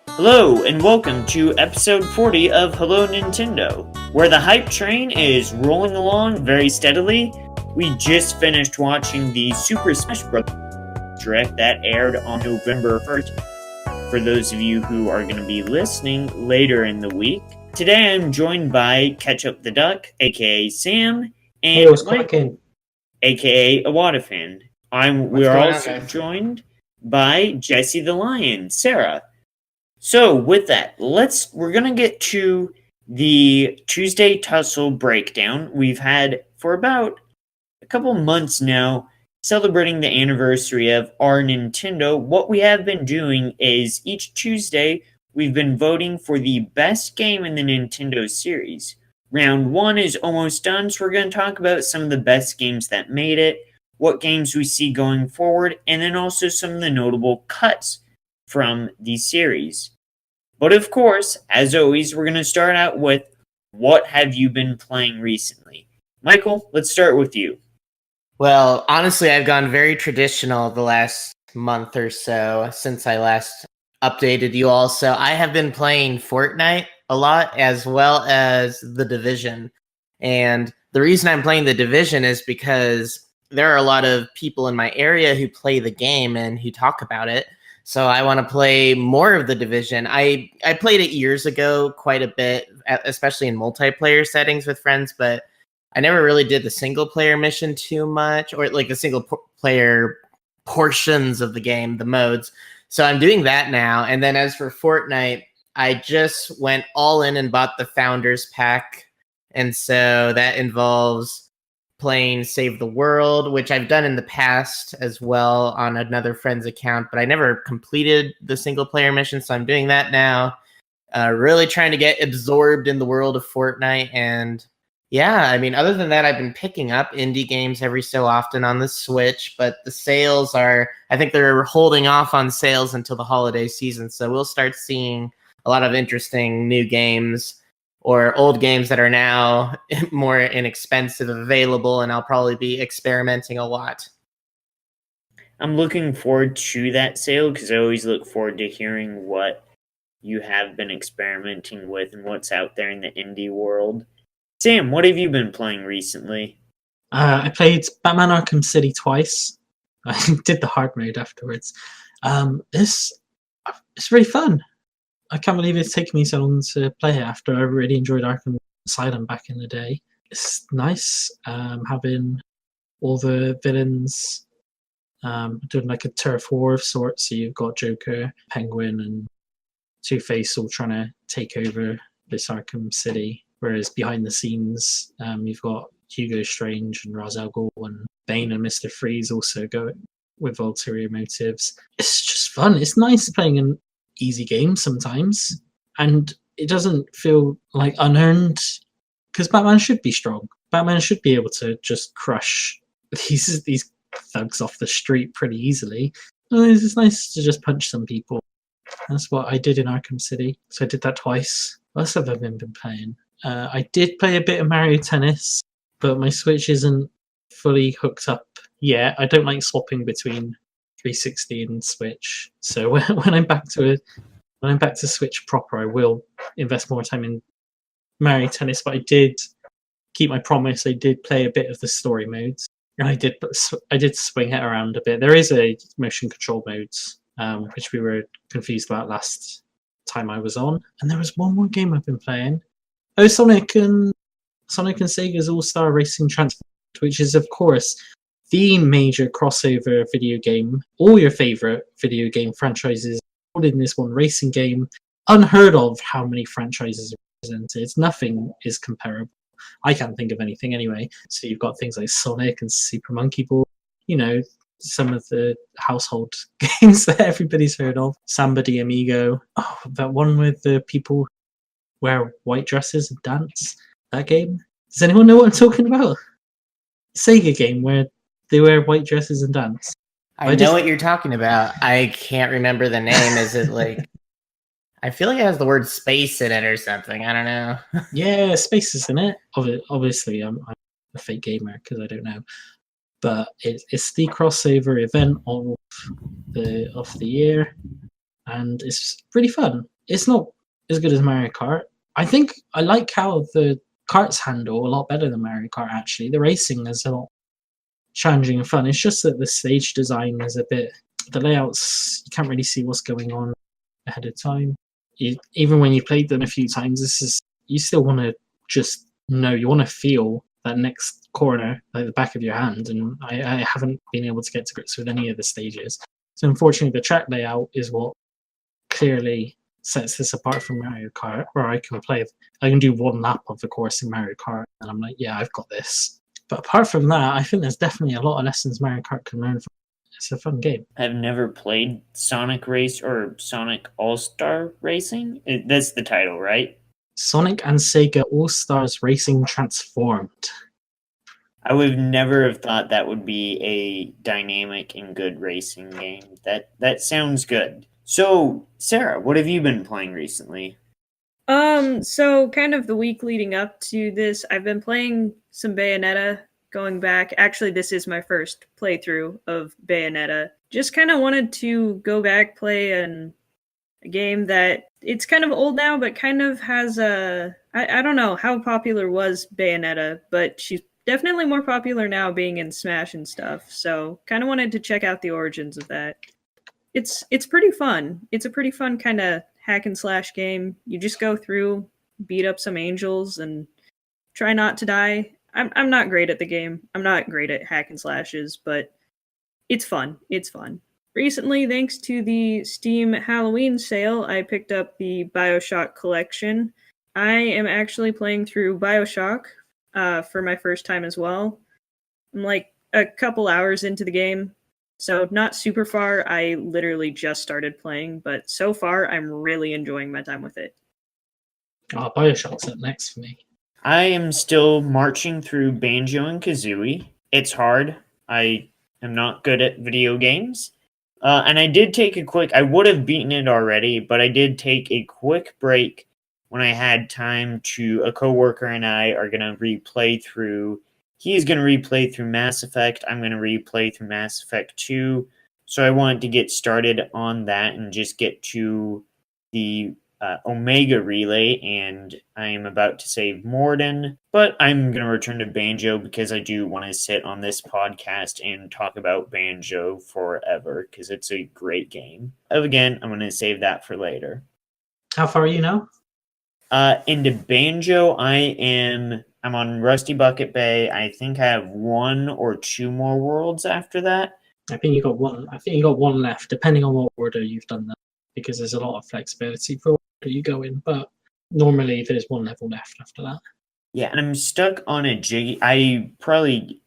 Hello, and welcome to episode 40 of Hello Nintendo, where the hype train is rolling along very steadily. We just finished watching the Super Smash Bros. Direct that aired on November 1st, for those of you who are going to be listening later in the week. Today I'm joined by Ketchup the Duck, aka Sam, and Michael, aka Awadafan. We're also joined by Jesse the Lion, Sarah. So with that, we're gonna get to the Tuesday Tussle breakdown. We've had for about a couple months now, celebrating the anniversary of our Nintendo. What we have been doing is each Tuesday we've been voting for the best game in the Nintendo series. Round 1 is almost done, so we're going to talk about some of the best games that made it, what games we see going forward, and then also some of the notable cuts from the series. But of course, as always, we're going to start out with what have you been playing recently? Michael, let's start with you. Well, honestly, I've gone very traditional the last month or so since I last updated you all. So I have been playing Fortnite a lot as well as The Division. And the reason I'm playing The Division is because there are a lot of people in my area who play the game and who talk about it. So I want to play more of The Division. I played it years ago quite a bit, especially in multiplayer settings with friends, but I never really did the single player mission too much, or like the single player portions of the game, the modes. So I'm doing that now. And then as for Fortnite, I just went all in and bought the Founders Pack. And so that involves playing Save the World, which I've done in the past as well on another friend's account, but I never completed the single player mission, so I'm doing that now. Really trying to get absorbed in the world of Fortnite, and yeah, I mean, other than that, I've been picking up indie games every so often on the Switch, but the sales I think they're holding off on sales until the holiday season, so we'll start seeing a lot of interesting new games or old games that are now more inexpensive available, and I'll probably be experimenting a lot. I'm looking forward to that sale because I always look forward to hearing what you have been experimenting with and what's out there in the indie world. Sam, what have you been playing recently? I played Batman Arkham City twice. I did the hard mode afterwards. It's really fun. I can't believe it's taken me so long to play it after I really enjoyed Arkham Asylum back in the day. It's nice having all the villains doing like a turf war of sorts. So you've got Joker, Penguin, and Two-Face all trying to take over this Arkham City. Whereas behind the scenes, you've got Hugo Strange and Ra's al Ghul and Bane and Mr. Freeze also go with ulterior motives. It's just fun. It's nice playing an easy game sometimes, and it doesn't feel like unearned because Batman should be strong. Batman should be able to just crush these thugs off the street pretty easily. It's nice to just punch some people. That's what I did in Arkham City. So I did that twice. What else have I been playing? I did play a bit of Mario Tennis, but my Switch isn't fully hooked up yet. I don't like swapping between 360 and Switch. So when I'm back to Switch proper, I will invest more time in Mario Tennis. But I did keep my promise. I did play a bit of the story modes, and I did swing it around a bit. There is a motion control modes, which we were confused about last time I was on. And there was one more game I've been playing. Oh, Sonic and Sega's All-Star Racing Transport, which is of course the major crossover video game. All your favorite video game franchises all in this one racing game. Unheard of how many franchises are represented. Nothing is comparable. I can't think of anything anyway. So you've got things like Sonic and Super Monkey Ball. You know, some of the household games that everybody's heard of. Samba de Amigo. Oh, that one with the people wear white dresses and dance. That game. Does anyone know what I'm talking about? Sega game where they wear white dresses and dance. I know what you're talking about. I can't remember the name. Is it like... I feel like it has the word space in it or something. I don't know. Yeah, space is in it. Obviously, I'm a fake gamer because I don't know. but it's the crossover event of the year, and it's pretty fun. It's not as good as Mario Kart. I think I like how the karts handle a lot better than Mario Kart. Actually, the racing is a lot challenging and fun. It's just that the stage design is a bit. The layouts, you can't really see what's going on ahead of time. Even when you played them a few times, you still want to just know. You want to feel that next corner, like the back of your hand, and I haven't been able to get to grips with any of the stages. So unfortunately, the track layout is what clearly sets this apart from Mario Kart, where I can do one lap of the course in Mario Kart, and I'm like, yeah, I've got this. But apart from that, I think there's definitely a lot of lessons Mario Kart can learn from. It's a fun game. I've never played Sonic Race or Sonic All-Star Racing. That's the title, right? Sonic and Sega All-Stars Racing Transformed. I would never have thought that would be a dynamic and good racing game. That sounds good. So, Sarah, what have you been playing recently? So kind of the week leading up to this, I've been playing some Bayonetta, going back. Actually, this is my first playthrough of Bayonetta. Just kind of wanted to go back, play a game that it's kind of old now, but kind of has I don't know how popular was Bayonetta, but she's definitely more popular now being in Smash and stuff. So kind of wanted to check out the origins of that. It's pretty fun. It's a pretty fun kind of hack and slash game. You just go through, beat up some angels, and try not to die. I'm not great at the game. I'm not great at hack and slashes, but it's fun. It's fun. Recently, thanks to the Steam Halloween sale, I picked up the BioShock collection. I am actually playing through BioShock for my first time as well. I'm like a couple hours into the game, so not super far. I literally just started playing, but so far I'm really enjoying my time with it. Oh, BioShock's up next for me. I am still marching through Banjo and Kazooie. It's hard. I am not good at video games. And I did take I would have beaten it already, but I did take a quick break when I had time a coworker and I are going to replay through. He's going to replay through Mass Effect. I'm going to replay through Mass Effect 2. So I wanted to get started on that and just get to the Omega Relay, and I am about to save Morden, but I'm going to return to Banjo because I do want to sit on this podcast and talk about Banjo forever because it's a great game. Again, I'm going to save that for later. How far are you now? Into Banjo, I'm on Rusty Bucket Bay. I think I have 1 or 2 more worlds after that. I think you got one left, depending on what order you've done that, because there's a lot of flexibility for order you go in, but normally there's 1 level left after that. Yeah, and I'm stuck on a jiggy. I probably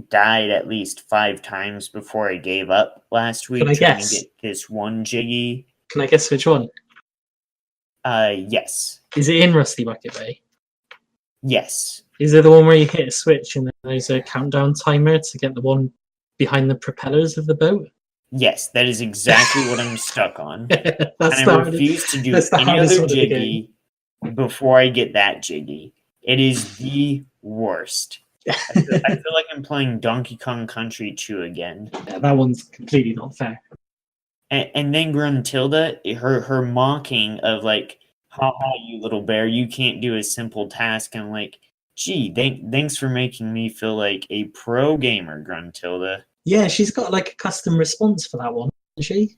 died at least 5 times before I gave up last week trying to get this one jiggy. Can I guess which one? Yes. Is it in Rusty Bucket Bay? Yes. Is it the one where you hit a switch and then there's a countdown timer to get the one behind the propellers of the boat? Yes, that is exactly what I'm stuck on. And I refuse to do any other jiggy before I get that jiggy. It is the worst. I feel like I'm playing Donkey Kong Country 2 again. Yeah, that one's completely not fair. And then Gruntilda, her mocking of like, haha, you little bear, you can't do a simple task. And I'm like, gee, thanks for making me feel like a pro gamer, Gruntilda. Yeah, she's got like a custom response for that one, doesn't she?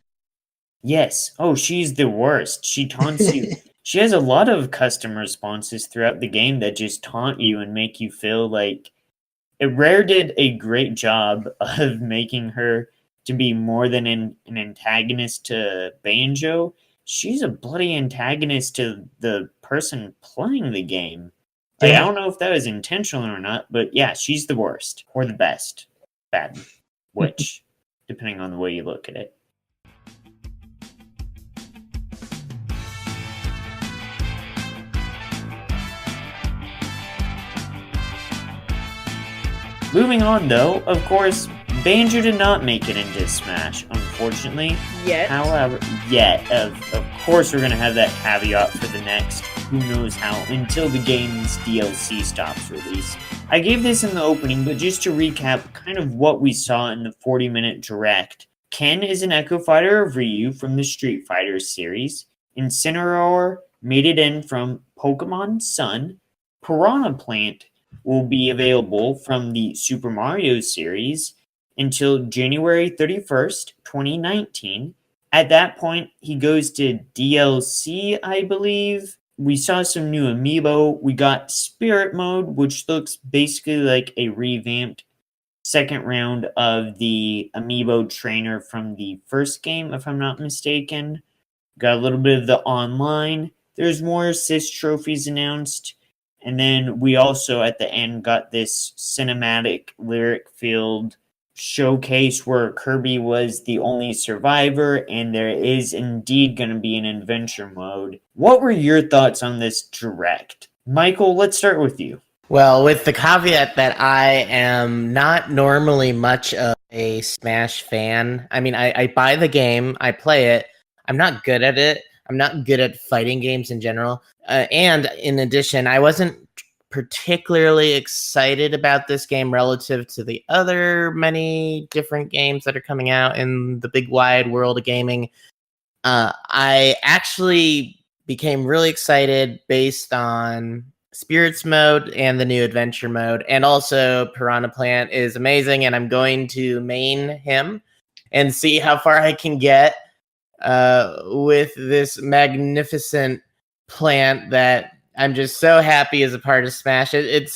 Yes. Oh, she's the worst. She taunts you. She has a lot of custom responses throughout the game that just taunt you and make you feel like... Rare did a great job of making her to be more than an antagonist to Banjo. She's a bloody antagonist to the person playing the game. Like, I don't know if that was intentional or not, but yeah, she's the worst. Or the best. Bad. Which, depending on the way you look at it. Moving on, though, of course, Banjo did not make it into Smash, unfortunately. Yet. However, of course we're going to have that caveat for the next, who knows how, until the game's DLC stops release. I gave this in the opening, but just to recap kind of what we saw in the 40-minute direct. Ken is an Echo Fighter of Ryu from the Street Fighter series. Incineroar made it in from Pokemon Sun. Piranha Plant will be available from the Super Mario series until January 31st, 2019. At that point, he goes to DLC, I believe. We saw some new amiibo. We got Spirit Mode, which looks basically like a revamped second round of the amiibo trainer from the first game, if I'm not mistaken. Got a little bit of the online. There's more assist trophies announced. And then we also, at the end, got this cinematic lyric-filled showcase where Kirby was the only survivor, and there is indeed going to be an adventure mode. What were your thoughts on this direct? Michael, let's start with you. Well, with the caveat that I am not normally much of a Smash fan. I mean, I buy the game, I play it. I'm not good at it. I'm not good at fighting games in general. And in addition, I wasn't particularly excited about this game relative to the other many different games that are coming out in the big wide world of gaming. I actually became really excited based on Spirits mode and the new adventure mode, and also Piranha Plant is amazing, and I'm going to main him and see how far I can get with this magnificent plant that I'm just so happy as a part of Smash. It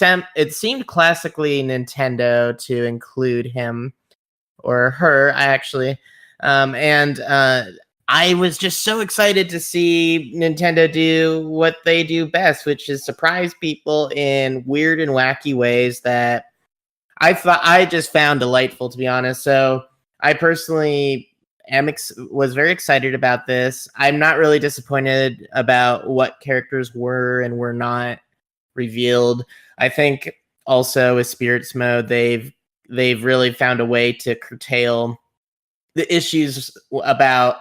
seemed classically Nintendo to include him or her, actually, and I was just so excited to see Nintendo do what they do best, which is surprise people in weird and wacky ways that I just found delightful, to be honest. So I personally was very excited about this. I'm not really disappointed about what characters were and were not revealed. I think also with Spirits mode, they've really found a way to curtail the issues about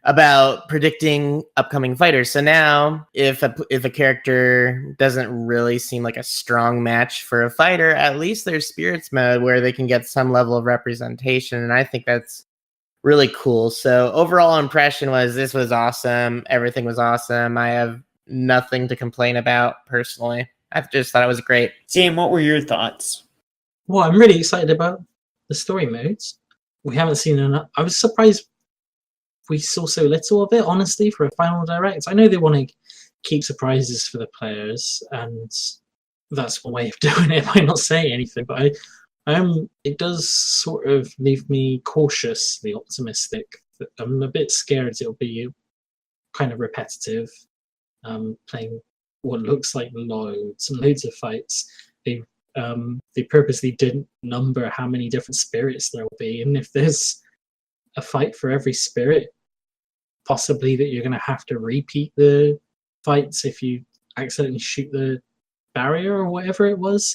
about predicting upcoming fighters. So now, if a character doesn't really seem like a strong match for a fighter, at least there's Spirits mode where they can get some level of representation, and I think that's really cool. So overall impression was this was awesome. Everything was awesome. I have nothing to complain about personally. I just thought it was great. Sam, what were your thoughts? Well, I'm really excited about the story modes. We haven't seen enough. I was surprised we saw so little of it, honestly, for a final direct. I know they want to keep surprises for the players, and that's one way of doing it by not saying anything. But it does sort of leave me cautiously optimistic. I'm a bit scared it'll be kind of repetitive, playing what looks like loads and loads of fights. They purposely didn't number how many different spirits there will be, and if there's a fight for every spirit, possibly that you're going to have to repeat the fights if you accidentally shoot the barrier or whatever it was.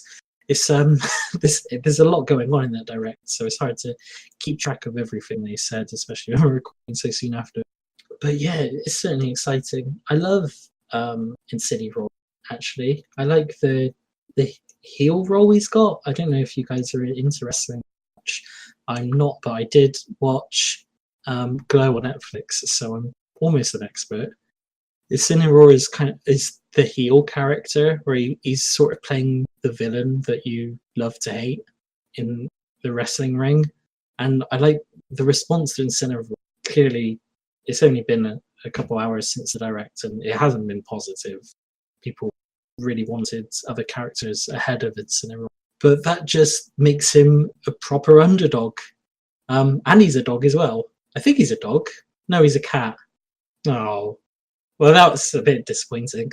It's there's a lot going on in that direct, so it's hard to keep track of everything they said, especially when we're recording so soon after. But yeah, it's certainly exciting. I love Incineroar, actually. I like the heel role he's got. I don't know if you guys are into wrestling much. I'm not, but I did watch Glow on Netflix, so I'm almost an expert. Incineroar is the heel character, where he's sort of playing the villain that you love to hate in the wrestling ring. And I like the response to Incineroar. Clearly, it's only been a couple hours since the direct, and it hasn't been positive. People really wanted other characters ahead of Incineroar. But that just makes him a proper underdog. And he's a dog as well. I think he's a dog. No, he's a cat. Oh, well, that was a bit disappointing.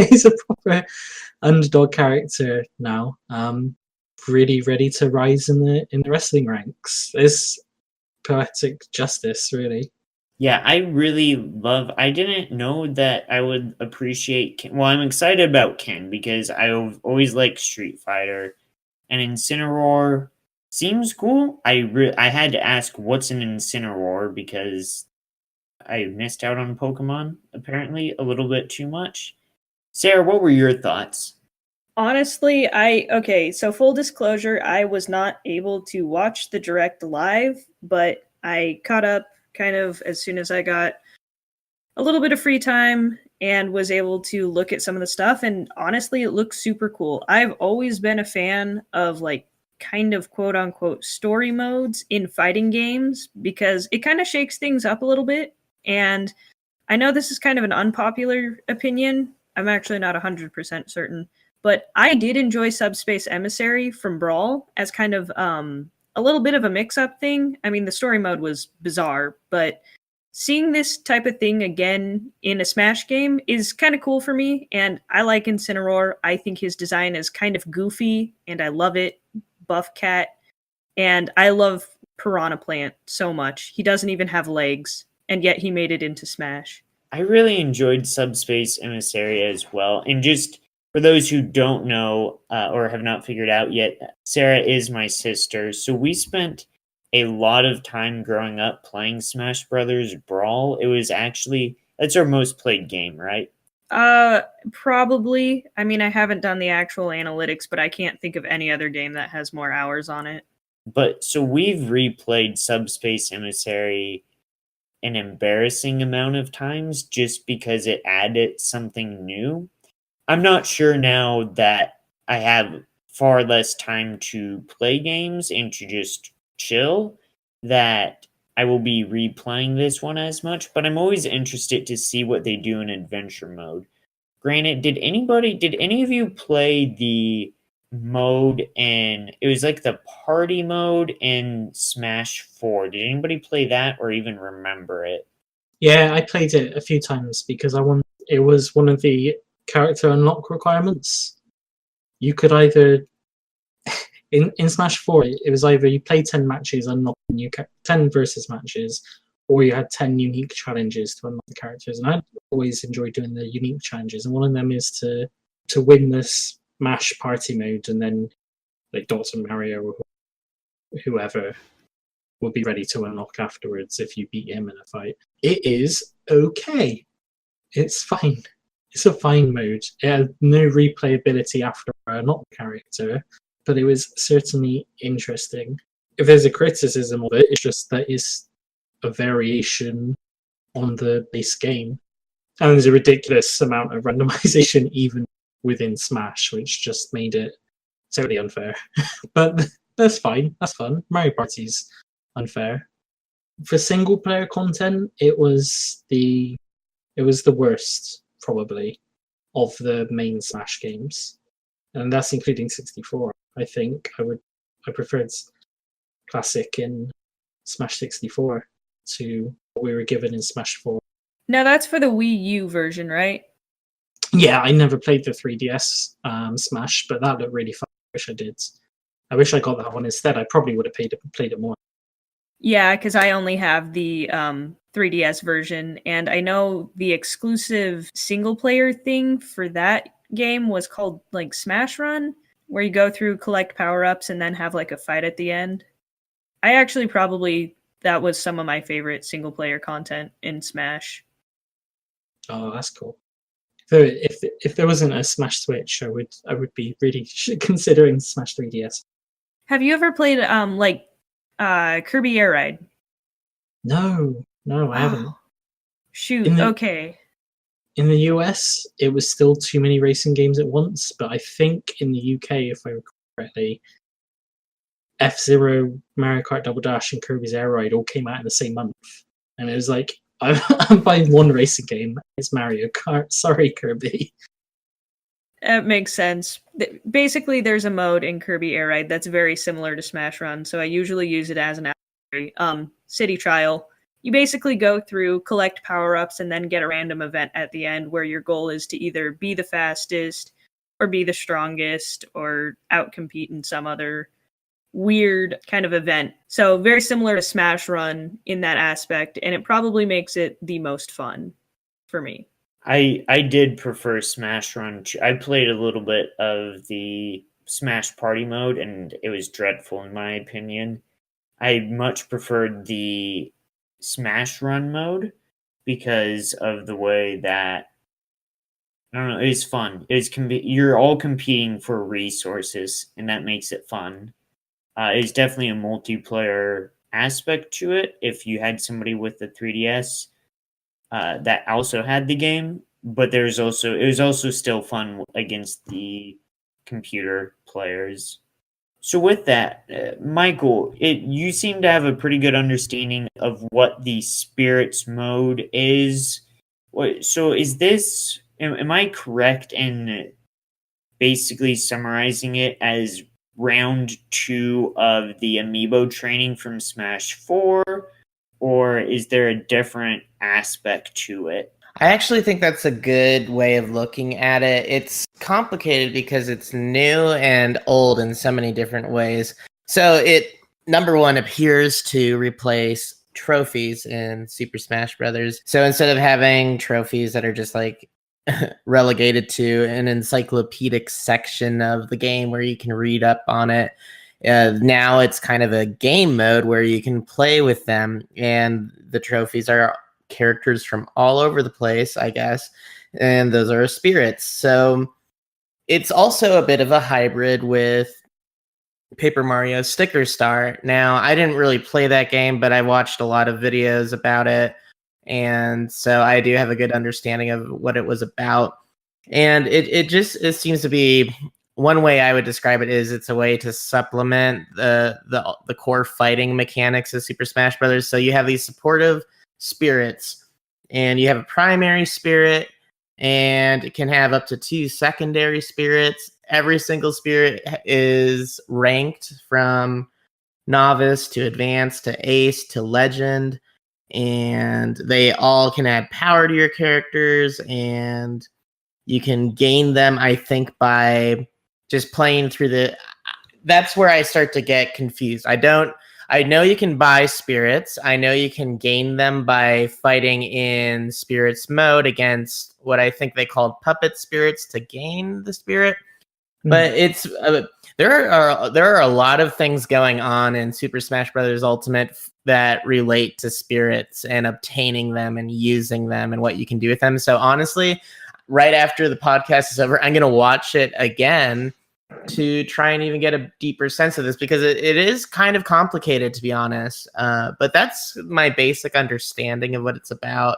He's a proper underdog character now. Really ready to rise in the wrestling ranks. It's poetic justice, really. Yeah, I didn't know that I would appreciate Ken. Well, I'm excited about Ken because I always liked Street Fighter. And Incineroar Seems cool. I had to ask what's an Incineroar because I missed out on Pokemon apparently a little bit too much. Sarah, what were your thoughts? Honestly, so full disclosure, I was not able to watch the direct live, but I caught up kind of as soon as I got a little bit of free time and was able to look at some of the stuff, and honestly it looks super cool. I've always been a fan of like kind of quote unquote story modes in fighting games because it kind of shakes things up a little bit. And I know this is kind of an unpopular opinion. I'm actually not 100% certain, but I did enjoy Subspace Emissary from Brawl as kind of a little bit of a mix-up thing. I mean, the story mode was bizarre, but seeing this type of thing again in a Smash game is kind of cool for me, and I like Incineroar. I think his design is kind of goofy, and I love it. Buff Cat, and I love Piranha Plant so much. He doesn't even have legs, and yet he made it into Smash. I really enjoyed Subspace Emissary as well. And just for those who don't know or have not figured out yet, Sarah is my sister. So we spent a lot of time growing up playing Smash Brothers Brawl. It was actually, that's our most played game, right? Probably. I mean, I haven't done the actual analytics, but I can't think of any other game that has more hours on it. But so we've replayed Subspace Emissary an embarrassing amount of times just because it added something new. I'm not sure now that I have far less time to play games and to just chill that I will be replaying this one as much, but I'm always interested to see what they do in adventure mode. Granted, did any of you play the mode and it was like the party mode in Smash 4? Did anybody play that or even remember it? Yeah, I played it a few times because it was one of the character unlock requirements. You could either in Smash 4 it was either you play 10 matches unlock 10 versus matches, or you had 10 unique challenges to unlock the characters. And I always enjoy doing the unique challenges, and one of them is to win this Smash party mode, and then like Dr. Mario or whoever will be ready to unlock afterwards if you beat him in a fight. It is okay. It's fine. It's a fine mode. It had no replayability after I unlocked the character, but it was certainly interesting. If there's a criticism of it, it's just that it's a variation on the base game. And there's a ridiculous amount of randomization even within Smash, which just made it totally unfair. But that's fine. That's fun. Mario Party's unfair. For single player content, it was the worst, probably, of the main Smash games. And that's including 64. I think I preferred Classic in Smash 64 to what we were given in Smash 4. Now that's for the Wii U version, right? Yeah, I never played the 3DS Smash, but that looked really fun. I wish I did. I wish I got that one instead. I probably would have played it more. Yeah, because I only have the 3DS version, and I know the exclusive single player thing for that game was called like Smash Run, where you go through, collect power ups, and then have like a fight at the end. I actually that was some of my favorite single player content in Smash. Oh, that's cool. So if there wasn't a Smash Switch, I would be really considering Smash 3DS. Have you ever played Kirby Air Ride? No, I haven't. Shoot, okay. In the US, it was still too many racing games at once, but I think in the UK, if I recall correctly, F-Zero, Mario Kart Double Dash, and Kirby's Air Ride all came out in the same month. And it was like, I'm buying one racing game. It's Mario Kart. Sorry, Kirby. It makes sense. Basically, there's a mode in Kirby Air Ride that's very similar to Smash Run, so I usually use it as an city trial. You basically go through, collect power-ups, and then get a random event at the end where your goal is to either be the fastest, or be the strongest, or outcompete in some other weird kind of event. So very similar to Smash Run in that aspect, and it probably makes it the most fun for me. I did prefer Smash Run. I played a little bit of the Smash Party mode, and it was dreadful in my opinion. I much preferred the Smash Run mode because of the way that I don't know. It was fun. You're all competing for resources, and that makes it fun. It's definitely a multiplayer aspect to it. If you had somebody with the 3DS that also had the game, but it was also still fun against the computer players. So with that, Michael, you seem to have a pretty good understanding of what the spirits mode is. So is this? Am I correct in basically summarizing it as round 2 of the amiibo training from Smash 4, or is there a different aspect to it? I actually think that's a good way of looking at it. It's complicated because it's new and old in so many different ways. So it, number one, appears to replace trophies in Super Smash Brothers. So instead of having trophies that are just like relegated to an encyclopedic section of the game where you can read up on it, now it's kind of a game mode where you can play with them, and the trophies are characters from all over the place, I guess, and those are spirits. So it's also a bit of a hybrid with Paper Mario Sticker Star. Now, I didn't really play that game, but I watched a lot of videos about it, and so I do have a good understanding of what it was about. And it seems to be, one way I would describe it is it's a way to supplement the core fighting mechanics of Super Smash Brothers. So you have these supportive spirits, and you have a primary spirit, and it can have up to 2 secondary spirits. Every single spirit is ranked from novice to advanced to ace to legend, and they all can add power to your characters, and you can gain them, I think, by just playing through the... That's where I start to get confused. I know you can buy spirits. I know you can gain them by fighting in spirits mode against what I think they called puppet spirits to gain the spirit. But it's there are a lot of things going on in Super Smash Bros. Ultimate that relate to spirits and obtaining them and using them and what you can do with them. So honestly, right after the podcast is over, I'm going to watch it again to try and even get a deeper sense of this, because it is kind of complicated, to be honest. But that's my basic understanding of what it's about.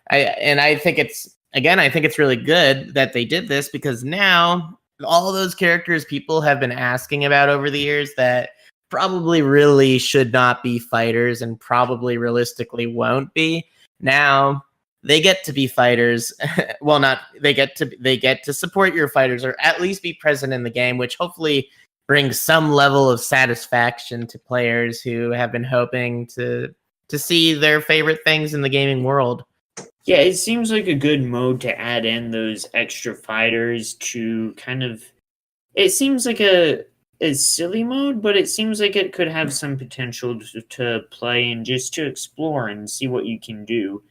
I think it's really good that they did this, because now all those characters people have been asking about over the years that probably really should not be fighters and probably realistically won't be, now they get to be fighters. Well, they get to support your fighters, or at least be present in the game, which hopefully brings some level of satisfaction to players who have been hoping to see their favorite things in the gaming world. Yeah, it seems like a good mode to add in those extra fighters to kind of... It seems like a silly mode, but it seems like it could have some potential to play and just to explore and see what you can do.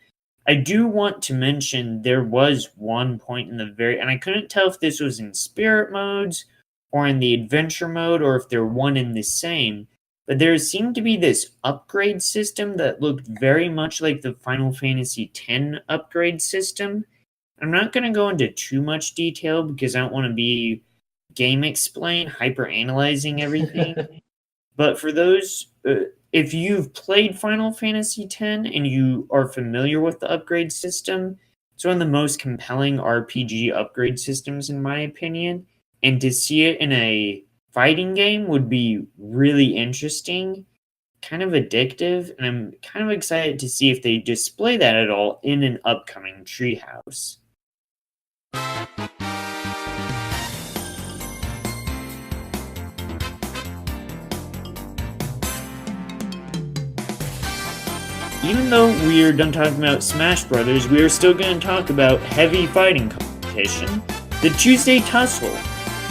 I do want to mention there was one point in and I couldn't tell if this was in spirit modes or in the adventure mode, or if they're one and the same, but there seemed to be this upgrade system that looked very much like the Final Fantasy X upgrade system. I'm not going to go into too much detail because I don't want to be game explain, hyper analyzing everything. But for those, if you've played Final Fantasy X and you are familiar with the upgrade system, it's one of the most compelling RPG upgrade systems, in my opinion. And to see it in a fighting game would be really interesting, kind of addictive, and I'm kind of excited to see if they display that at all in an upcoming Treehouse. Even though we are done talking about Smash Brothers, we are still going to talk about heavy fighting competition, the Tuesday Tussle.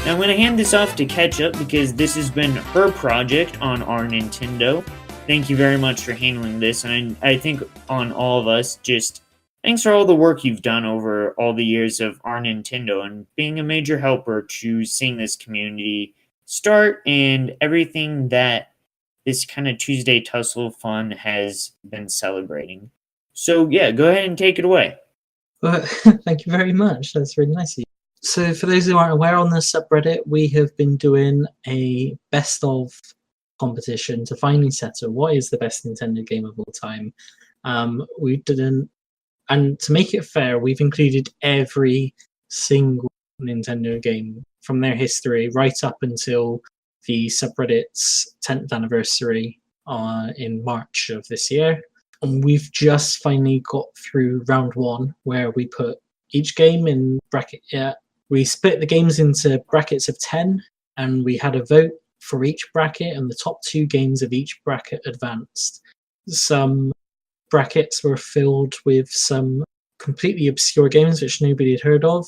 Now I'm going to hand this off to Ketchup because this has been her project on our Nintendo. Thank you very much for handling this, and I think on all of us, just thanks for all the work you've done over all the years of our Nintendo and being a major helper to seeing this community start and everything that this kind of Tuesday Tussle fun has been celebrating. So yeah, go ahead and take it away. But thank you very much. That's really nice of you. So for those who aren't aware, on the subreddit, we have been doing a best of competition to finally settle what is the best Nintendo game of all time. We didn't, and to make it fair, we've included every single Nintendo game from their history right up until the subreddit's 10th anniversary in March of this year. And we've just finally got through round one, where we put each game in bracket. We split the games into brackets of 10, and we had a vote for each bracket, and the top 2 games of each bracket advanced. Some brackets were filled with some completely obscure games which nobody had heard of.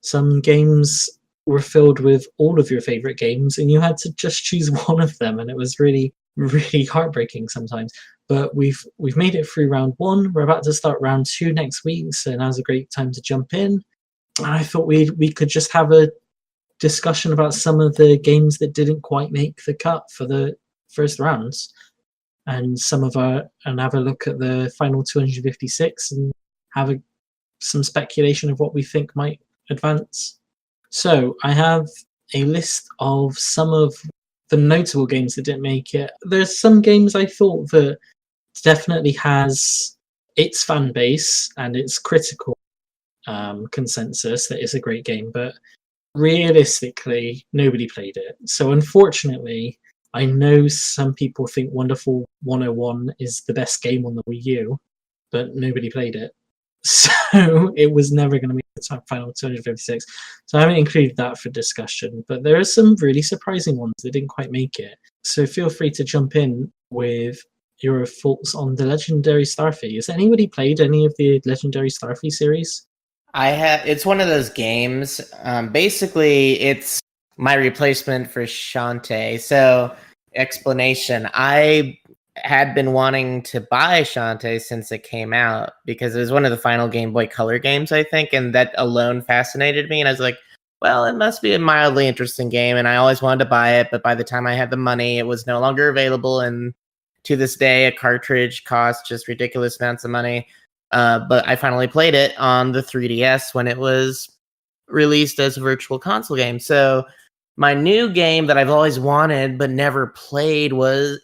Some games were filled with all of your favorite games, and you had to just choose one of them, and it was really, really heartbreaking sometimes. But we've made it through round one. We're about to start round 2 next week, so now's a great time to jump in. And I thought we could just have a discussion about some of the games that didn't quite make the cut for the first rounds, and have a look at the final 256 and have some speculation of what we think might advance. So I have a list of some of the notable games that didn't make it. There's some games I thought that definitely has its fan base and its critical consensus that it's a great game, but realistically, nobody played it. So unfortunately, I know some people think Wonderful 101 is the best game on the Wii U, but nobody played it. So it was never going to make the top final 256. So I haven't included that for discussion, but there are some really surprising ones that didn't quite make it. So feel free to jump in with your thoughts on the Legendary Starfy. Has anybody played any of the Legendary Starfy series? I have. It's one of those games. Basically, it's my replacement for Shantae. So, explanation: I had been wanting to buy Shantae since it came out because it was one of the final Game Boy Color games, I think, and that alone fascinated me. And I was like, well, it must be a mildly interesting game, and I always wanted to buy it. But by the time I had the money, it was no longer available, and to this day, a cartridge costs just ridiculous amounts of money. But I finally played it on the 3DS when it was released as a virtual console game. So my new game that I've always wanted but never played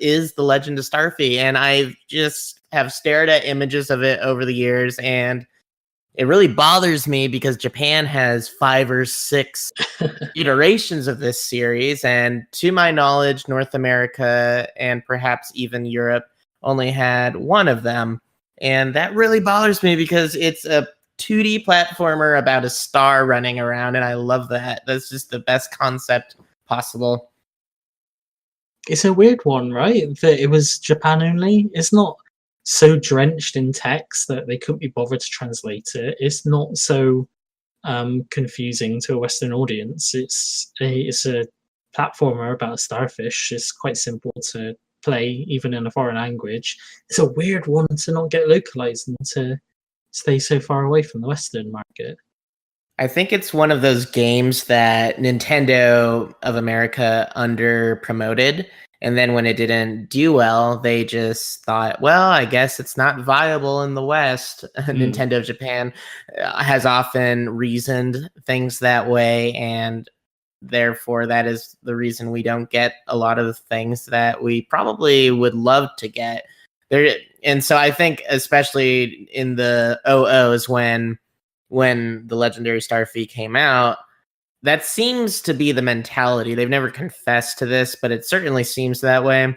is The Legend of Starfy, and I just have stared at images of it over the years, and it really bothers me because Japan has 5 or 6 iterations of this series, and to my knowledge, North America and perhaps even Europe only had one of them. And that really bothers me because it's a 2D platformer about a star running around, and I love that. That's just the best concept possible. It's a weird one, right? That it was Japan only. It's not so drenched in text that they couldn't be bothered to translate it. It's not so confusing to a Western audience. It's a platformer about a starfish. It's quite simple to play, even in a foreign language. It's a weird one to not get localized and to stay so far away from the Western market. I think it's one of those games that Nintendo of America under promoted. And then when it didn't do well, they just thought, well, I guess it's not viable in the West. Nintendo of Japan has often reasoned things that way, and therefore that is the reason we don't get a lot of the things that we probably would love to get there. And so I think especially in the OOs when the Legendary Starfy came out, that seems to be the mentality. They've never confessed to this, but it certainly seems that way.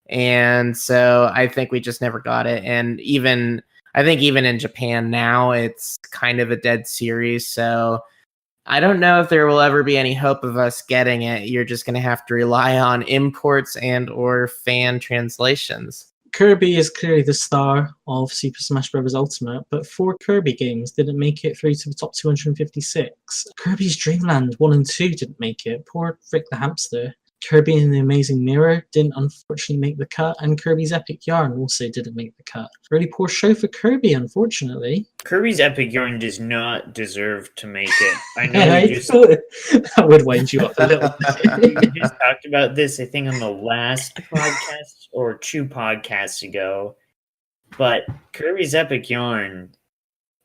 And so I think we just never got it. And I think even in Japan now, it's kind of a dead series. So I don't know if there will ever be any hope of us getting it. You're just going to have to rely on imports and or fan translations. Kirby is clearly the star of Super Smash Bros. Ultimate, but 4 Kirby games didn't make it through to the top 256. Kirby's Dream Land 1 and 2 didn't make it. Poor Rick the Hamster. Kirby and the Amazing Mirror didn't unfortunately make the cut, and Kirby's Epic Yarn also didn't make the cut. Really poor show for Kirby, unfortunately. Kirby's Epic Yarn does not deserve to make it. I know Yeah, we I just thought that would wind you up a little bit. we just talked about this, I think, on the last podcast or 2 podcasts ago. But Kirby's Epic Yarn,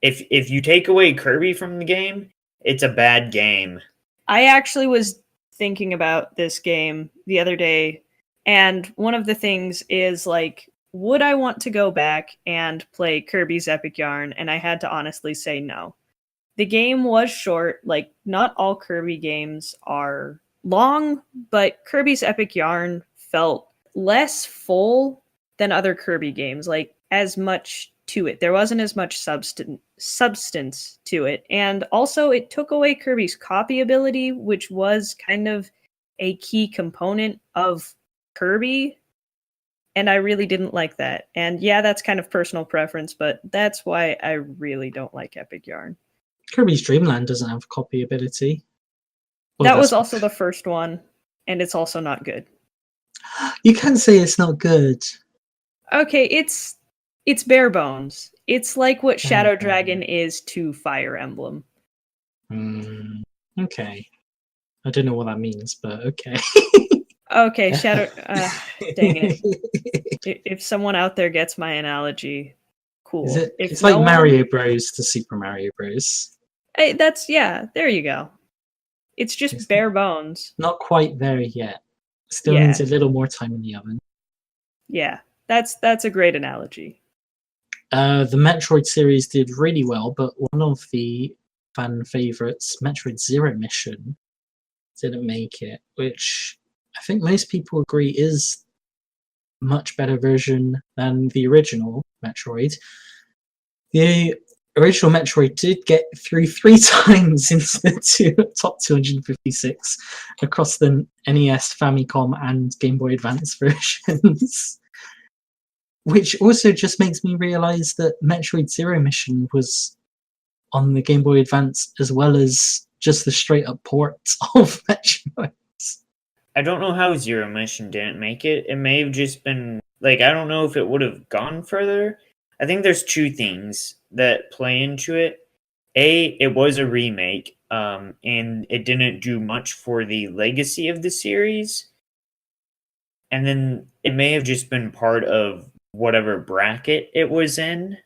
if you take away Kirby from the game, it's a bad game. I actually was thinking about this game the other day, and one of the things is like, would I want to go back and play Kirby's Epic Yarn? And I had to honestly say no. The game was short, like, not all Kirby games are long, but Kirby's Epic Yarn felt less full than other Kirby games, like, as much to it. There wasn't as much substance to it. And also, it took away Kirby's copy ability, which was kind of a key component of Kirby. And I really didn't like that. And yeah, that's kind of personal preference, but that's why I really don't like Epic Yarn. Kirby's Dream Land doesn't have copy ability. Well, that was that's- also the first one, and it's also not good. You can't say it's not good. Okay, it's bare bones. It's like what Shadow Okay. Dragon is to Fire Emblem. Okay. I don't know what that means, but okay. Okay, Shadow... dang it. If someone out there gets my analogy, cool. Is it, If it's like no one- Mario Bros. To Super Mario Bros. Hey, yeah, there you go. It's just It's- bare bones. Not quite there yet. Still Yeah. needs a little more time in the oven. Yeah, that's a great analogy. The Metroid series did really well, but one of the fan favorites, Metroid Zero Mission, didn't make it, which I think most people agree is a much better version than the original Metroid. The original Metroid did get through 3 times into the top 256 across the NES, Famicom, and Game Boy Advance versions. Which also just makes me realize that Metroid Zero Mission was on the Game Boy Advance as well as just the straight up ports of Metroid. I don't know how Zero Mission didn't make it. It may have just been like, I don't know if it would have gone further. I think there's 2 things that play into it. A, it was a remake, and it didn't do much for the legacy of the series. And then it may have just been part of whatever bracket it was in.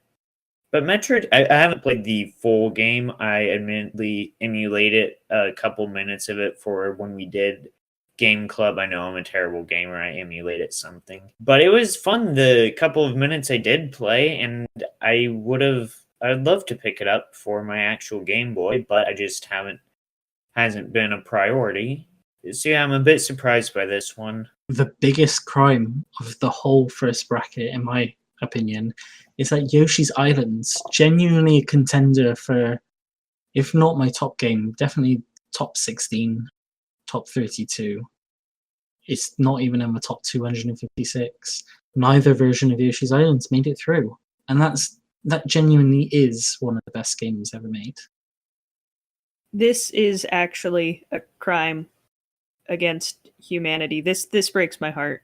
But Metroid, I haven't played the full game. I admittedly emulated a couple minutes of it for when we did Game Club. I know I'm a terrible gamer. I emulated something. But it was fun the couple of minutes I did play, and I'd love to pick it up for my actual Game Boy, but I just hasn't been a priority. So yeah, I'm a bit surprised by this one. The biggest crime of the whole first bracket, in my opinion, is that Yoshi's Island's genuinely a contender for, if not my top game, definitely top 16, top 32. It's not even in the top 256. Neither version of Yoshi's Island's made it through. And that genuinely is one of the best games ever made. This is actually a crime against humanity. This breaks my heart.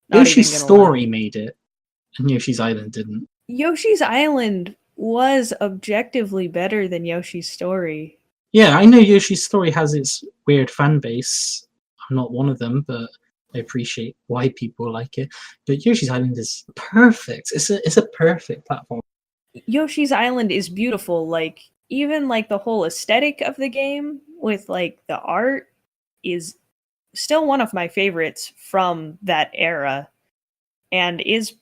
Not Yoshi's even gonna lie. Story made it, and Yoshi's Island didn't. Yoshi's Island was objectively better than Yoshi's Story. Yeah, I know Yoshi's Story has its weird fan base. I'm not one of them, but I appreciate why people like it. But Yoshi's Island is perfect. It's a perfect platform. Yoshi's Island is beautiful. Like, even like the whole aesthetic of the game with like the art is still one of my favorites from that era, and is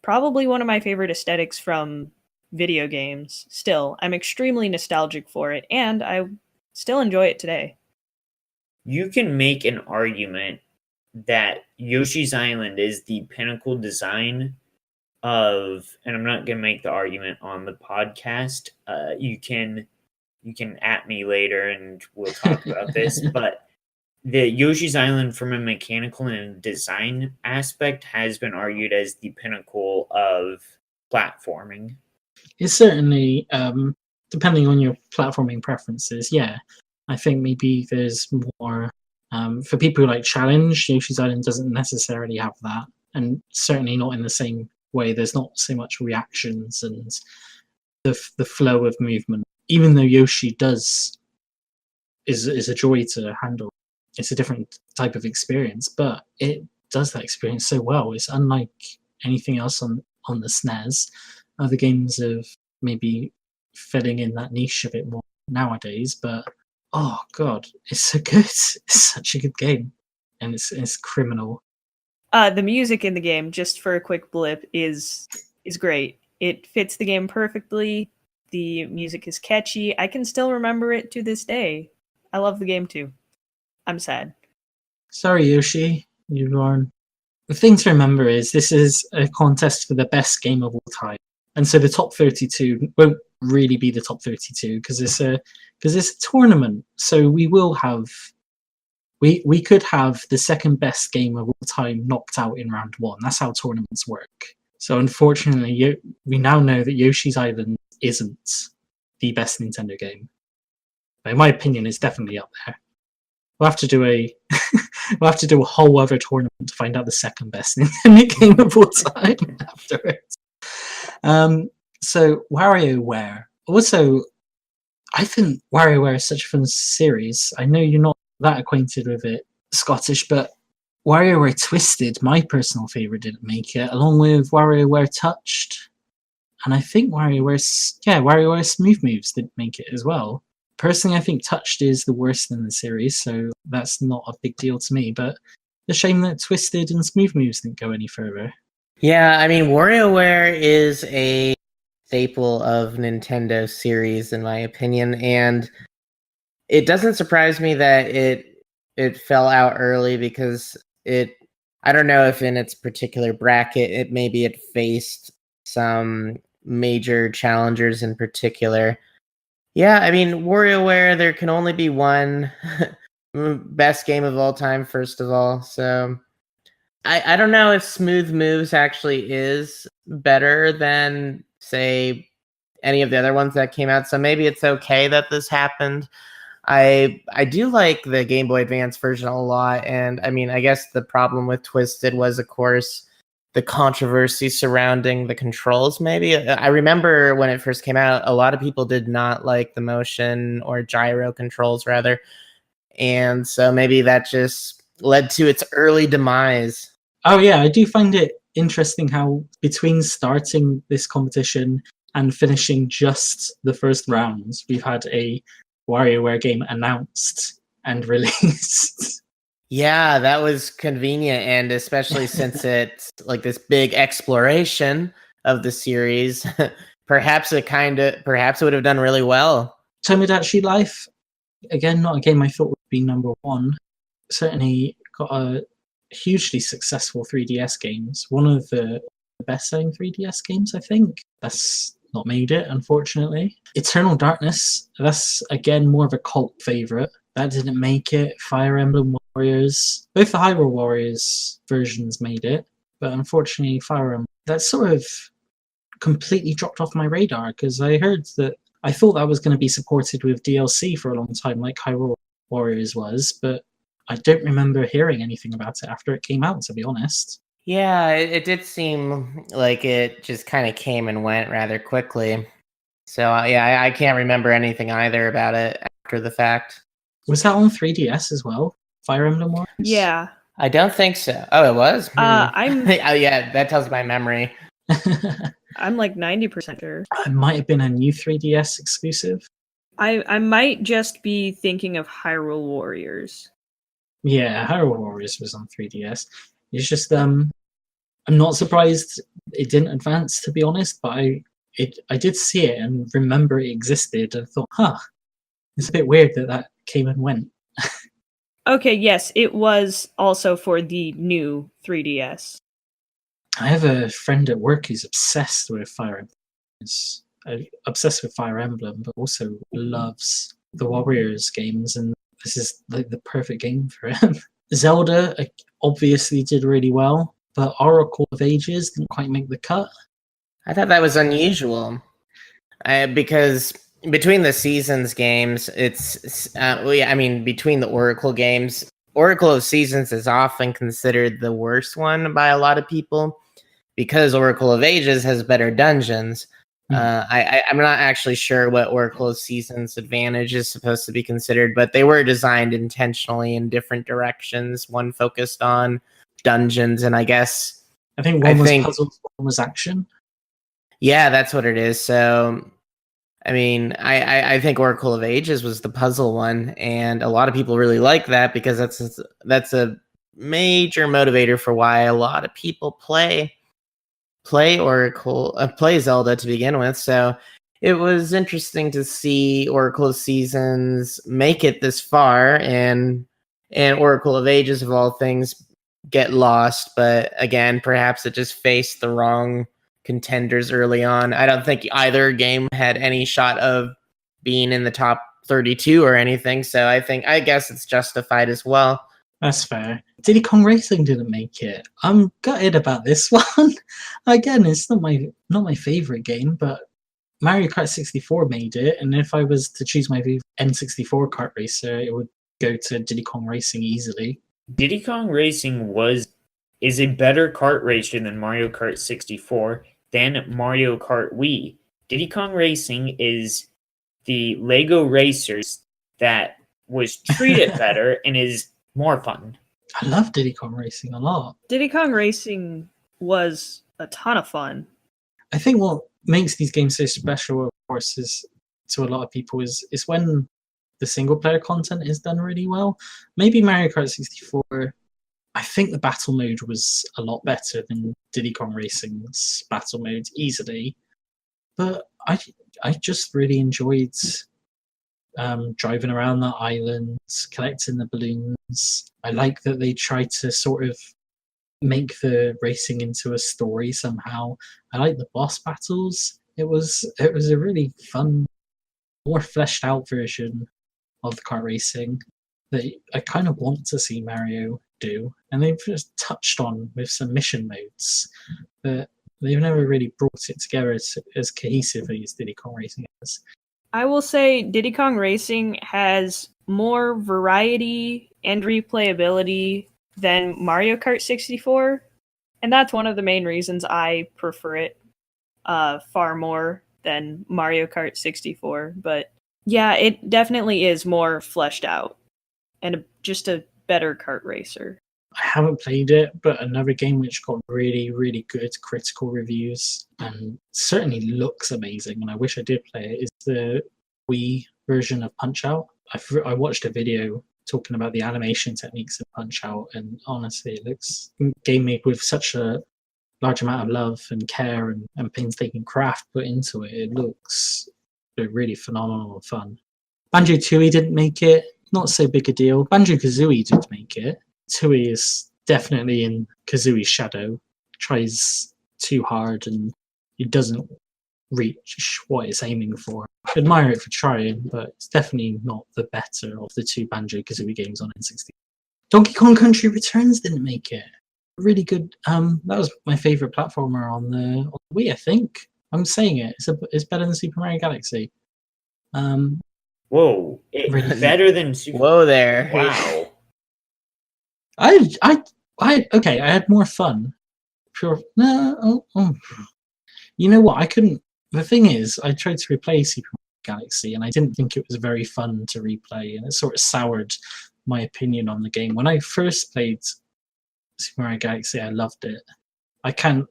probably one of my favorite aesthetics from video games. Still, I'm extremely nostalgic for it, and I still enjoy it today. You can make an argument that Yoshi's Island is the pinnacle design of, and I'm not going to make the argument on the podcast. You can at me later and we'll talk about this, but the Yoshi's Island from a mechanical and design aspect has been argued as the pinnacle of platforming. It's certainly, depending on your platforming preferences, yeah. I think maybe there's more For people who like challenge, Yoshi's Island doesn't necessarily have that, and certainly not in the same way. There's not so much reactions and the flow of movement. Even though Yoshi is a joy to handle, it's a different type of experience, but it does that experience so well. It's unlike anything else on the SNES. Other games have maybe filling in that niche a bit more nowadays, but oh god, it's so good. It's such a good game, and it's criminal. The music in the game, just for a quick blip, is great. It fits the game perfectly. The music is catchy. I can still remember it to this day. I love the game too. I'm sad. Sorry, Yoshi, you've won. The thing to remember is this is a contest for the best game of all time, and so the top 32 won't really be the top 32 because it's a tournament. So we will have we could have the second best game of all time knocked out in round one. That's how tournaments work. So unfortunately, we now know that Yoshi's Island isn't the best Nintendo game. But in my opinion, it's definitely up there. We'll have to do a whole other tournament to find out the second best Nintendo game of all time afterwards. So WarioWare. Also, I think WarioWare is such a fun series. I know you're not that acquainted with it, Scottish, but WarioWare Twisted, my personal favourite, didn't make it, along with WarioWare Touched. And I think WarioWare Smooth Moves didn't make it as well. Personally, I think Touched is the worst in the series, so that's not a big deal to me, but it's a shame that Twisted and Smooth Moves didn't go any further. Yeah, I mean, WarioWare is a staple of Nintendo series, in my opinion, and it doesn't surprise me that it fell out early because I don't know if in its particular bracket, it faced some major challengers in particular. Yeah, I mean, WarioWare, there can only be one best game of all time, first of all. So I don't know if Smooth Moves actually is better than, say, any of the other ones that came out. So maybe it's okay that this happened. I do like the Game Boy Advance version a lot. And I mean, I guess the problem with Twisted was, of course, the controversy surrounding the controls. Maybe I remember when it first came out, a lot of people did not like the motion or gyro controls rather, and so maybe that just led to its early demise. Oh yeah, I do find it interesting how between starting this competition and finishing just the first rounds, we've had a WarioWare game announced and released. Yeah, that was convenient, and especially since it's like this big exploration of the series, perhaps it would have done really well. Tomodachi Life, again, not a game I thought would be number one. Certainly got a hugely successful 3DS games. One of the best-selling 3DS games, I think. That's not made it, unfortunately. Eternal Darkness, that's again more of a cult favorite. That didn't make it. Fire Emblem Warriors, both the Hyrule Warriors versions made it, but unfortunately Fire Emblem, that sort of completely dropped off my radar because I thought that was going to be supported with DLC for a long time, like Hyrule Warriors was, but I don't remember hearing anything about it after it came out, to be honest. Yeah, it did seem like it just kind of came and went rather quickly. So yeah, I can't remember anything either about it after the fact. Was that on 3DS as well? Fire Emblem Warriors? Yeah. I don't think so. Oh, it was? I'm Oh yeah, that tells my memory. I'm like 90% sure. It might have been a new 3DS exclusive. I might just be thinking of Hyrule Warriors. Yeah, Hyrule Warriors was on 3DS. It's just I'm not surprised it didn't advance, to be honest, but I did see it and remember it existed and thought, it's a bit weird that came and went. Okay, yes, it was also for the new 3DS. I have a friend at work who's obsessed with Fire Emblem. He's obsessed with Fire Emblem, but also loves the Warriors games, and this is like the perfect game for him. Zelda obviously did really well, but Oracle of Ages didn't quite make the cut. I thought that was unusual, because between the Seasons games, it's between the Oracle games, Oracle of Seasons is often considered the worst one by a lot of people because Oracle of Ages has better dungeons. I'm not actually sure what Oracle of Seasons advantage is supposed to be considered, but they were designed intentionally in different directions. One focused on dungeons, and I think one was puzzles, one was action. Yeah, that's what it is. So, I mean, I think Oracle of Ages was the puzzle one, and a lot of people really like that because that's a major motivator for why a lot of people play Zelda to begin with. So it was interesting to see Oracle of Seasons make it this far, and Oracle of Ages of all things get lost. But again, perhaps it just faced the wrong contenders early on. I don't think either game had any shot of being in the top 32 or anything. So I guess it's justified as well. That's fair. Diddy Kong Racing didn't make it. I'm gutted about this one. Again, it's not my favorite game, but Mario Kart 64 made it, and if I was to choose my N64 kart racer, it would go to Diddy Kong Racing easily. Diddy Kong Racing is a better kart racer than Mario Kart 64 than Mario Kart Wii. Diddy Kong Racing is the Lego Racers that was treated better and is more fun. I love Diddy Kong Racing a lot. Diddy Kong Racing was a ton of fun. I think what makes these games so special, of course, is to a lot of people is when the single player content is done really well. Maybe Mario Kart 64, I think the battle mode was a lot better than Diddy Kong Racing's battle mode easily. But I just really enjoyed driving around the islands, collecting the balloons. I like that they try to sort of make the racing into a story somehow. I like the boss battles. It was a really fun, more fleshed out version of the kart racing that I kind of want to see Mario do. And they've just touched on with some mission modes, but they've never really brought it together as cohesively as Diddy Kong Racing has. I will say Diddy Kong Racing has more variety and replayability than Mario Kart 64, and that's one of the main reasons I prefer it far more than Mario Kart 64. But yeah, it definitely is more fleshed out and just a better kart racer. I haven't played it, but another game which got really, really good critical reviews and certainly looks amazing, and I wish I did play it, is the Wii version of Punch-Out. I watched a video talking about the animation techniques of Punch-Out, and honestly, it looks a game made with such a large amount of love and care and painstaking craft put into it. It looks really phenomenal and fun. Banjo-Tooie didn't make it, not so big a deal. Banjo-Kazooie did make it. Tooie is definitely in Kazooie's shadow, tries too hard and it doesn't reach what it's aiming for. Admire it for trying, but it's definitely not the better of the two Banjo-Kazooie games on N64. Donkey Kong Country Returns didn't make it. Really good. That was my favorite platformer on the Wii, I think. I'm saying it. It's better than Super Mario Galaxy. Whoa! It's better than Super. Whoa there! Wow. I had more fun. You know what? I couldn't. The thing is, I tried to replay Super Mario Galaxy, and I didn't think it was very fun to replay, and it sort of soured my opinion on the game. When I first played Super Mario Galaxy, I loved it. I can't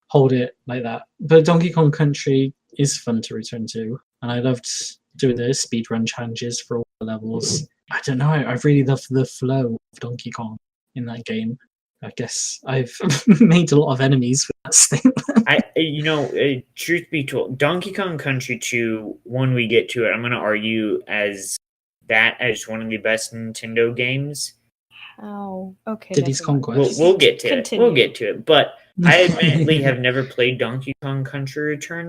hold it like that. But Donkey Kong Country is fun to return to, and I loved doing the speedrun challenges for all the levels. I don't know. I really love the flow of Donkey Kong in that game. I guess I've made a lot of enemies with that statement. Truth be told, Donkey Kong Country 2, when we get to it, I'm going to argue as one of the best Nintendo games. Oh, okay. Diddy's Conquest. We'll get to Continue. it. We'll get to it. But I admittedly have never played Donkey Kong Country Return.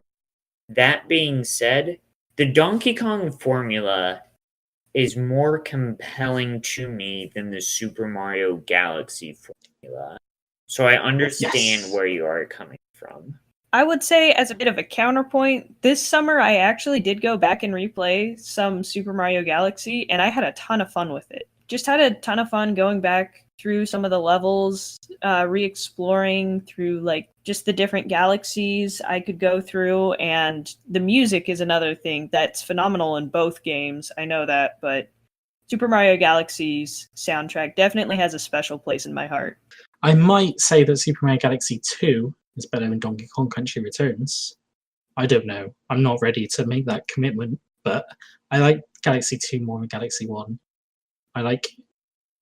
That being said, the Donkey Kong formula is more compelling to me than the Super Mario Galaxy formula. So I understand where you are coming from. I would say, as a bit of a counterpoint, this summer I actually did go back and replay some Super Mario Galaxy, and I had a ton of fun with it. just had a ton of fun going back through some of the levels, re-exploring through like just the different galaxies I could go through, and the music is another thing that's phenomenal in both games. I know that, but Super Mario Galaxy's soundtrack definitely has a special place in my heart. I might say that Super Mario Galaxy 2 is better than Donkey Kong Country Returns. I don't know. I'm not ready to make that commitment, but I like Galaxy 2 more than Galaxy 1. I like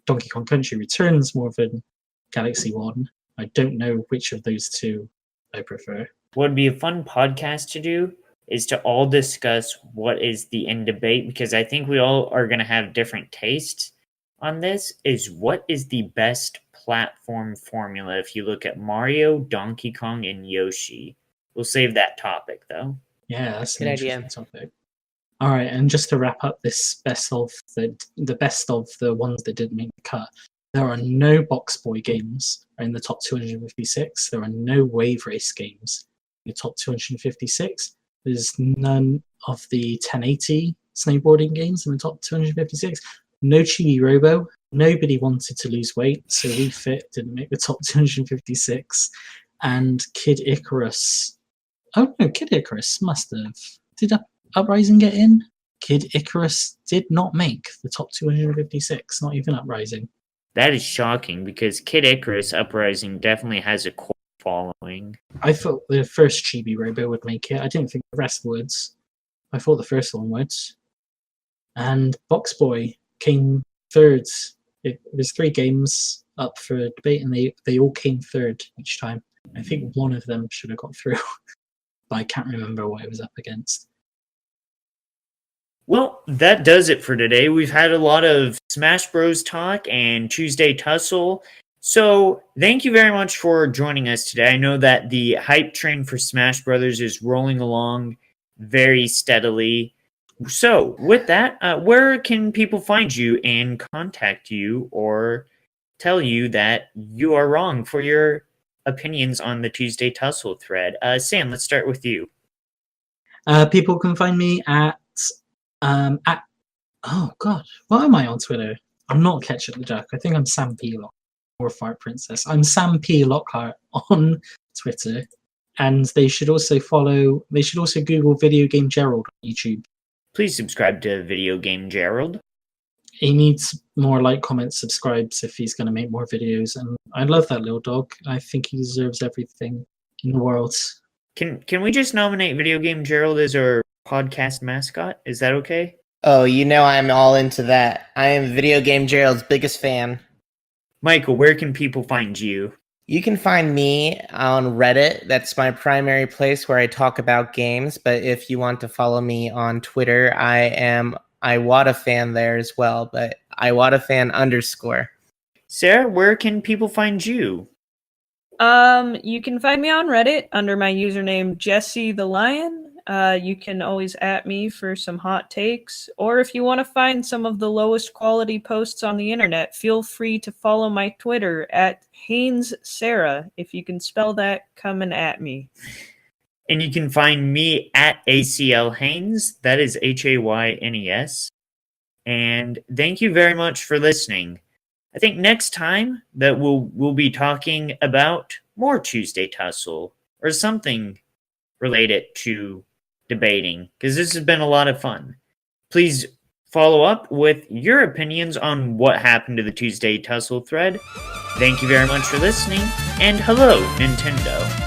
Donkey Kong Country Returns more than Galaxy 1. I don't know which of those two I prefer. What would be a fun podcast to do is to all discuss what is the end debate, because I think we all are going to have different tastes on this, is what is the best platform formula if you look at Mario, Donkey Kong, and Yoshi. We'll save that topic, though. Yeah, that's Good an idea. interesting topic. All right, and just to wrap up this best of the best of the ones that didn't make the cut, there are no Box Boy games in the top 256. There are no Wave Race games in the top 256. There's none of the 1080 snowboarding games in the top 256. No Chibi Robo. Nobody wanted to lose weight, so We Fit didn't make the top 256. And Kid Icarus. Oh no, Kid Icarus must have. Did Uprising get in? Kid Icarus did not make the top 256, not even Uprising. That is shocking, because Kid Icarus Uprising definitely has a core following. I thought the first Chibi Robo would make it. I didn't think the rest would. I thought the first one would. And Box Boy came third. There's 3 games up for debate, and they all came third each time. I think one of them should have got through, but I can't remember what it was up against. Well, that does it for today. We've had a lot of Smash Bros. Talk and Tuesday Tussle. So, thank you very much for joining us today. I know that the hype train for Smash Brothers is rolling along very steadily. So, with that, where can people find you and contact you or tell you that you are wrong for your opinions on the Tuesday Tussle thread? Sam, let's start with you. People can find me at oh god, what am I on Twitter? I'm not Ketchup the Jack. I think I'm Sam P. Lockhart or Fart Princess. I'm Sam P. Lockhart on Twitter, and they should also Google Video Game Gerald on YouTube. Please subscribe to Video Game Gerald. He needs more like, comments, subscribes if he's going to make more videos, and I love that little dog. I think he deserves everything in the world. Can we just nominate Video Game Gerald as our podcast mascot? Is that okay? Oh, I'm all into that. I am Video Game Gerald's biggest fan. Michael, where can people find you? You can find me on Reddit. That's my primary place where I talk about games. But if you want to follow me on Twitter, I am IwataFan there as well. But IwataFan_. Sarah, where can people find you? You can find me on Reddit under my username Jesse the Lion. You can always @ me for some hot takes, or if you want to find some of the lowest quality posts on the internet, feel free to follow my Twitter at Haynes Sarah. If you can spell that, come and @ me. And you can find me at ACL Haynes. That is HAYNES. And thank you very much for listening. I think next time that we'll be talking about more Tuesday Tussle or something related to debating, because this has been a lot of fun. Please follow up with your opinions on what happened to the Tuesday Tussle thread. Thank you very much for listening, and hello, Nintendo.